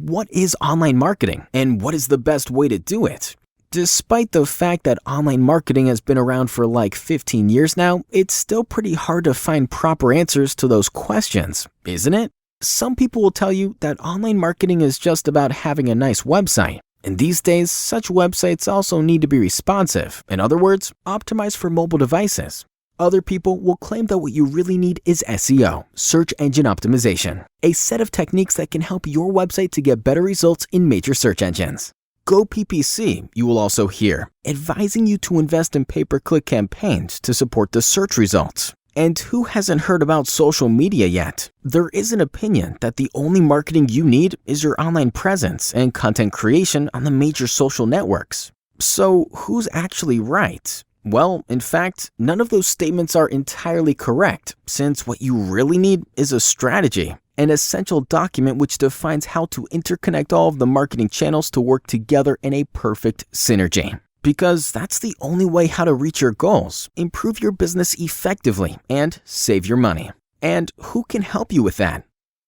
what is online marketing and what is the best way to do it? Despite the fact that online marketing has been around for like 15 years now, it's still pretty hard to find proper answers to those questions, isn't it? Some people will tell you that online marketing is just about having a nice website. And these days, such websites also need to be responsive. In other words, optimized for mobile devices. Other people will claim that what you really need is SEO, search engine optimization, a set of techniques that can help your website to get better results in major search engines. GoPPC, you will also hear, advising you to invest in pay-per-click campaigns to support the search results. And who hasn't heard about social media yet? There is an opinion that the only marketing you need is your online presence and content creation on the major social networks. So who's actually right? Well, in fact, none of those statements are entirely correct, since what you really need is a strategy, an essential document which defines how to interconnect all of the marketing channels to work together in a perfect synergy. Because that's the only way how to reach your goals, improve your business effectively, and save your money. And who can help you with that?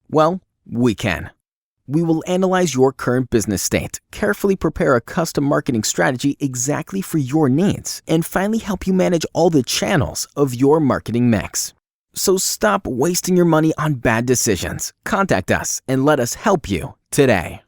Well, we can. We will analyze your current business state, carefully prepare a custom marketing strategy exactly for your needs, and finally help you manage all the channels of your marketing mix. So stop wasting your money on bad decisions. Contact us and let us help you today.